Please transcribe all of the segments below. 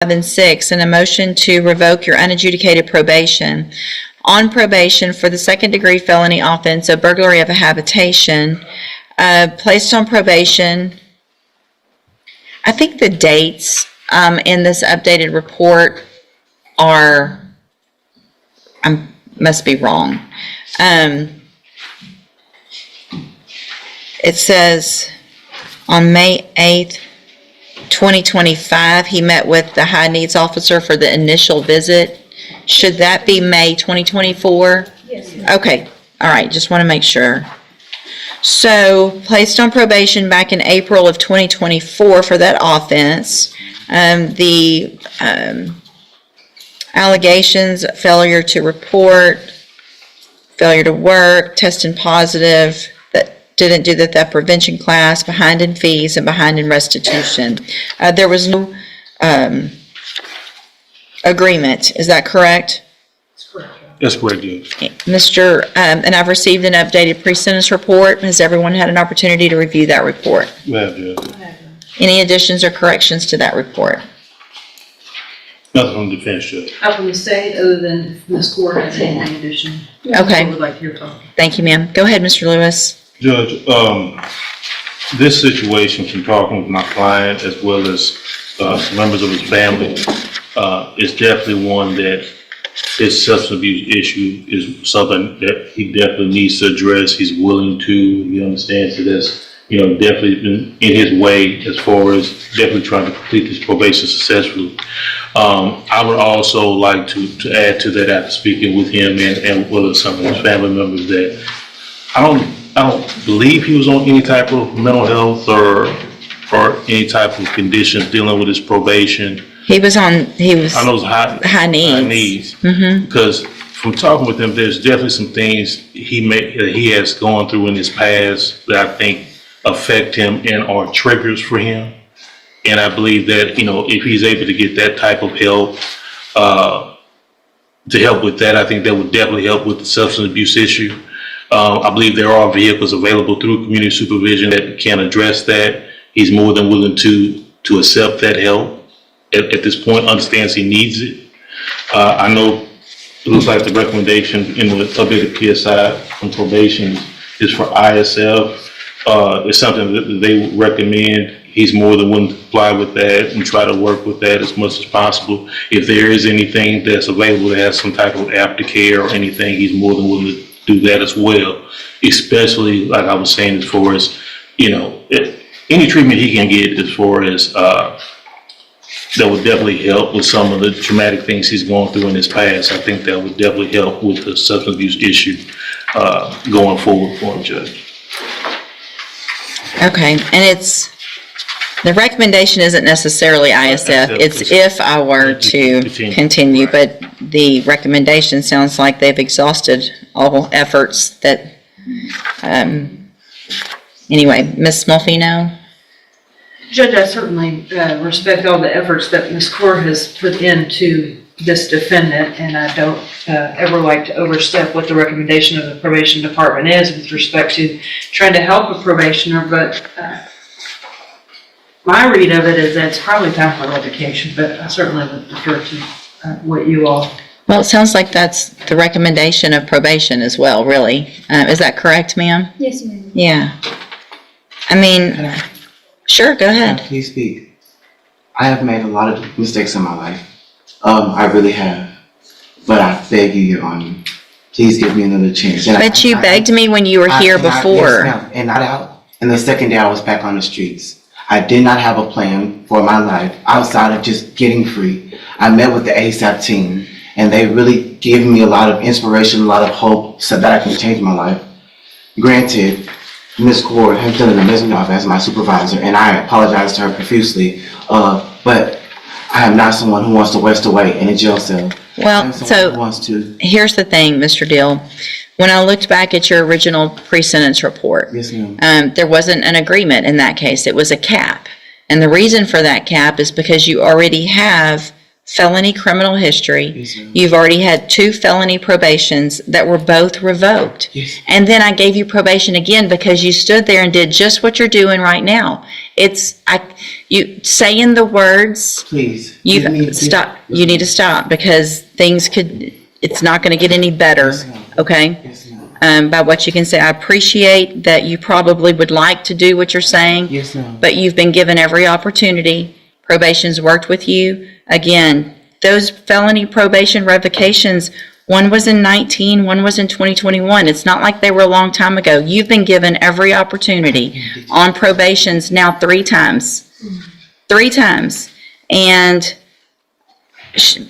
and 6, and a motion to revoke your unadjudicated probation. On probation for the second-degree felony offense of burglary of a habitation, placed on probation. I think the dates in this updated report are, I must be wrong. It says on May 8th, 2025, he met with the high needs officer for the initial visit. Should that be May 2024? Yes. Okay, all right, just want to make sure. So, placed on probation back in April of 2024 for that offense. The allegations, failure to report, failure to work, testing positive, that didn't do the theft prevention class, behind in fees, and behind in restitution. There was no agreement, is that correct? That's correct, yes. Mr. And I've received an updated pre-sentence report. Has everyone had an opportunity to review that report? Yeah. Any additions or corrections to that report? Nothing from the defense, Judge. I wouldn't say other than if Ms. Core has any addition. Okay. I would like to hear from. Thank you, ma'am. Go ahead, Mr. Lewis. Judge, this situation, from talking with my client as well as members of his family, is definitely one that his substance abuse issue is something that he definitely needs to address. He's willing to. He understands that that's, definitely been in his way as far as definitely trying to complete this probation successfully. I would also like to add to that after speaking with him and with some of his family members that I don't believe he was on any type of mental health or any type of conditions dealing with his probation. He was I know it's high needs. Mm-hmm. Because from talking with him, there's definitely some things he has gone through in his past that I think affect him and are triggers for him. And I believe that, if he's able to get that type of help, to help with that, I think that would definitely help with the substance abuse issue. I believe there are vehicles available through community supervision that can address that. He's more than willing to accept that help. At this point, understands he needs it. I know it looks like the recommendation in the updated PSI from probation is for ISF. It's something that they would recommend. He's more than willing to comply with that and try to work with that as much as possible. If there is anything that's available that has some type of aftercare or anything, he's more than willing to do that as well. Especially, like I was saying, as far as, any treatment he can get as far as, that would definitely help with some of the traumatic things he's gone through in his past. I think that would definitely help with the substance abuse issue going forward for him, Judge. Okay, and the recommendation isn't necessarily ISF. It's if I were to continue, but the recommendation sounds like they've exhausted all efforts that, anyway, Ms. Smolfino? Judge, I certainly respect all the efforts that Ms. Core has put into this defendant, and I don't ever like to overstep what the recommendation of the probation department is with respect to trying to help a probationer, but my read of it is that it's probably time for revocation, but I certainly would defer to what you all. Well, it sounds like that's the recommendation of probation as well, really. Is that correct, ma'am? Yes, ma'am. Yeah. I mean, sure, go ahead. Please speak. I have made a lot of mistakes in my life. I really have. But I beg you, Your Honor, please give me another chance. But you begged me when you were here before. Yes, and not out. And the second day I was back on the streets. I did not have a plan for my life outside of just getting free. I met with the ASAP team, and they really gave me a lot of inspiration, a lot of hope so that I can change my life. Granted, Ms. Core has done an amazing job as my supervisor, and I apologize to her profusely, but I am not someone who wants to waste away in a jail cell. Well, so here's the thing, Mr. Dill. When I looked back at your original pre-sentence report, yes, ma'am. There wasn't an agreement in that case. It was a cap. And the reason for that cap is because you already have felony criminal history. Yes, ma'am. You've already had 2 felony probations that were both revoked. Yes. And then I gave you probation again because you stood there and did just what you're doing right now. You saying the words, Please. you give me- stop. You need to stop because it's not going to get any better, Yes, ma'am. okay? Yes, ma'am. By what you can say. I appreciate that you probably would like to do what you're saying, Yes, ma'am. but you've been given every opportunity. Probation's worked with you. Again, those felony probation revocations, one was in 19, one was in 2021. It's not like they were a long time ago. You've been given every opportunity on probations now 3 times. 3 times. And she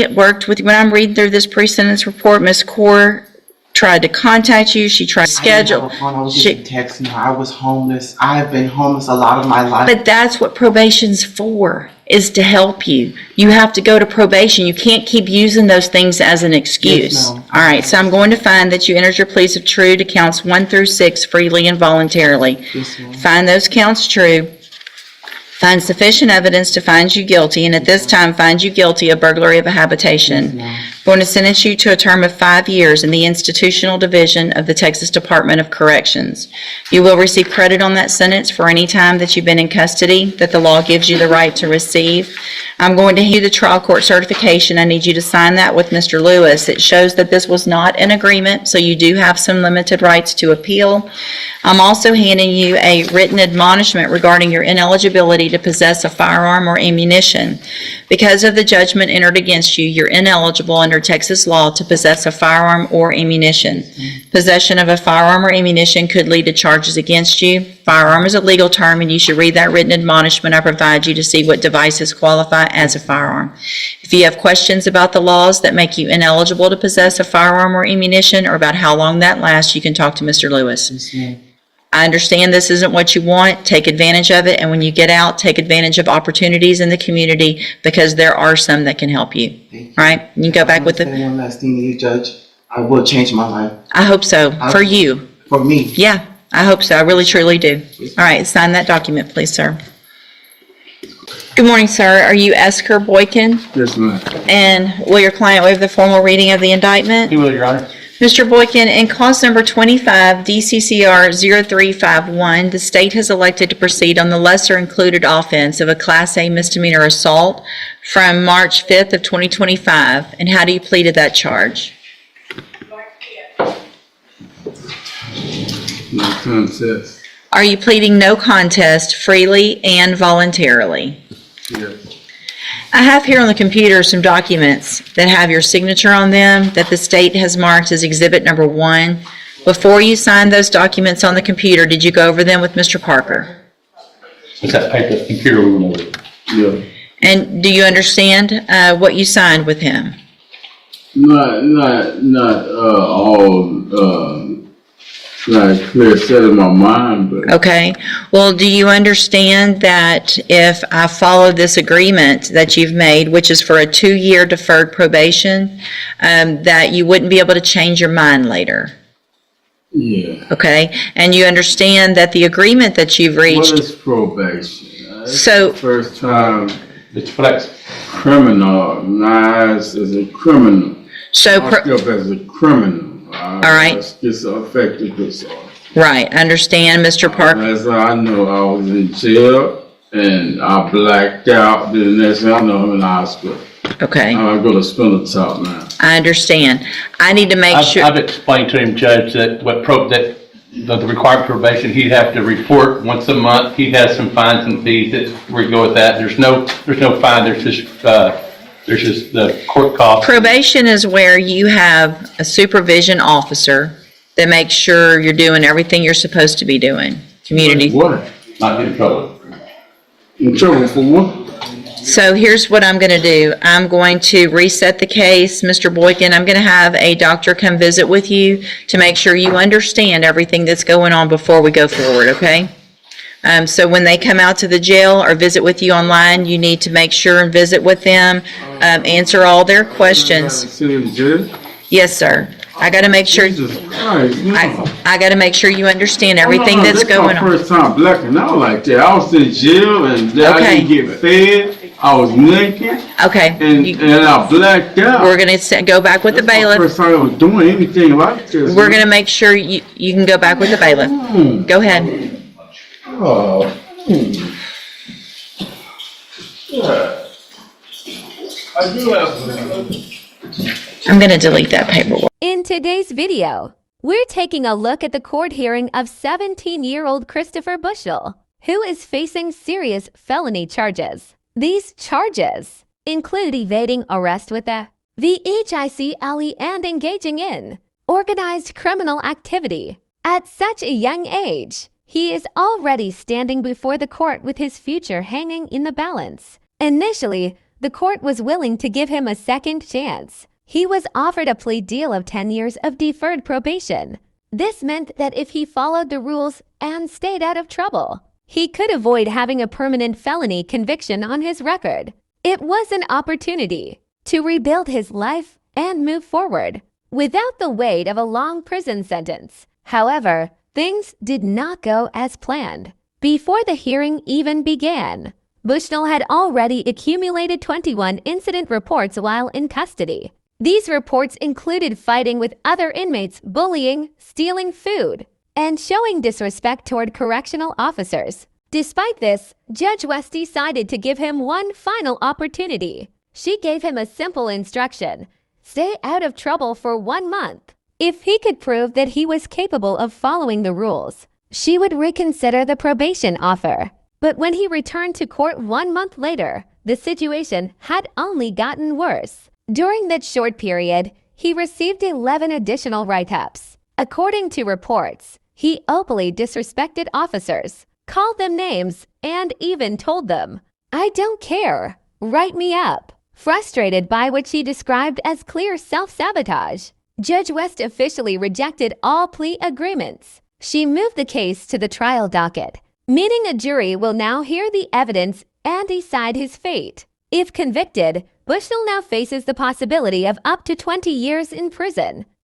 worked with, when I'm reading through this pre-sentence report, Ms. Core tried to contact you. She tried to schedule. I didn't have a phone. I was just texting her. I was homeless. I have been homeless a lot of my life. But that's what probation's for, is to help you. You have to go to probation. You can't keep using those things as an excuse. Yes, ma'am. All right, so I'm going to find that you entered your pleas of true to counts 1 through 6 freely and voluntarily. Yes, ma'am. Find those counts true. Find sufficient evidence to find you guilty, and at this time, find you guilty of burglary of a habitation. ma'am. Going to sentence you to a term of 5 years in the institutional division of the Texas Department of Corrections. You will receive credit on that sentence for any time that you've been in custody that the law gives you the right to receive. I'm going to hand you the trial court certification. I need you to sign that with Mr. Lewis. It shows that this was not an agreement, so you do have some limited rights to appeal. I'm also handing you a written admonishment regarding your ineligibility to possess a firearm or ammunition. Because of the judgment entered against you, you're ineligible under Texas law to possess a firearm or ammunition. Possession of a firearm or ammunition could lead to charges against you. Firearm is a legal term, and you should read that written admonishment I provide you to see what devices qualify as a firearm. If you have questions about the laws that make you ineligible to possess a firearm or ammunition, or about how long that lasts, you can talk to Mr. Lewis. Yes, ma'am. I understand this isn't what you want. Take advantage of it, and when you get out, take advantage of opportunities in the community, because there are some that can help you. Thank you. All right? You go back with I want to say one last thing to you, Judge. I will change my life. I hope so, for you. For me. Yeah, I hope so. I really, truly do. All right, sign that document, please, sir. Good morning, sir. Are you Esker Boykin? Yes, ma'am. And will your client waive the formal reading of the indictment? You will, Your Honor. Mr. Boykin, in cause number 25, DCCR 0351, the state has elected to proceed on the lesser included offense of a Class A misdemeanor assault from March 5th of 2025. And how do you plead to that charge? No contest. Are you pleading no contest freely and voluntarily? Yes. I have here on the computer some documents that have your signature on them that the state has marked as Exhibit Number 1. Before you signed those documents on the computer, did you go over them with Mr. Parker? It's at the computer we went over. Yeah. And do you understand what you signed with him? Not all like clear set in my mind, but Okay. Well, do you understand that if I follow this agreement that you've made, which is for a 2-year deferred probation, that you wouldn't be able to change your mind later? yeah. Okay? And you understand that the agreement that you've What reached, is probation? It's So- the first time It's flex. criminal, as a criminal. so, I feel as a criminal. All right. It's affected disorder. right, understand, Mr. Parker? As I know, I was in jail and I blacked out. Then the next thing I know, I'm in the hospital. Okay, I go to Spindle Top now. I understand. I need to make sure, I've explained to him, Judge, that the required probation, he'd have to report once a month. He has some fines and fees that we go with that. There's no fine, there's just the court cost. probation is where you have a supervision officer that makes sure you're doing everything you're supposed to be doing. Community. What? Not get in trouble. In trouble for what? So here's what I'm going to do. I'm going to reset the case, Mr. Boykin. I'm going to have a doctor come visit with you to make sure you understand everything that's going on before we go forward, okay? So when they come out to the jail or visit with you online, you need to make sure and visit with them, answer all their questions. Sit in jail? Yes, sir. I got to make sure, Jesus Christ, no. I got to make sure you understand everything that's going That's on. my first time blacking out like that. I was in jail and I Okay. didn't get fed. I was naked Okay, and I blacked out. we're gonna go back with the That's my bailiff. first time I was doing anything like this. We're gonna make sure you can go back with the bailiff. Go ahead. Oh. Yeah. I do have. I'm gonna delete that paperwork. In today's video, we're taking a look at the court hearing of 17-year-old Christopher Bushnell, who is facing serious felony charges. These charges include evading arrest with a VHIC and engaging in organized criminal activity. At such a young age, he is already standing before the court with his future hanging in the balance. Initially, the court was willing to give him a second chance. He was offered a plea deal of 10 years of deferred probation. This meant that if he followed the rules and stayed out of trouble, he could avoid having a permanent felony conviction on his record. It was an opportunity to rebuild his life and move forward without the weight of a long prison sentence. However, things did not go as planned. Before the hearing even began, Bushnell had already accumulated 21 incident reports while in custody. These reports included fighting with other inmates, bullying, stealing food, and showing disrespect toward correctional officers. Despite this, Judge West decided to give him one final opportunity. She gave him a simple instruction: stay out of trouble for 1 month. If he could prove that he was capable of following the rules, she would reconsider the probation offer. But when he returned to court 1 month later, the situation had only gotten worse. During that short period, he received 11 additional write-ups. According to reports, he openly disrespected officers, called them names, and even told them, "I don't care, write me up." Frustrated by what she described as clear self-sabotage, Judge West officially rejected all plea agreements. She moved the case to the trial docket, meaning a jury will now hear the evidence and decide his fate. If convicted, Bushnell now faces the possibility of up to 20 years in prison.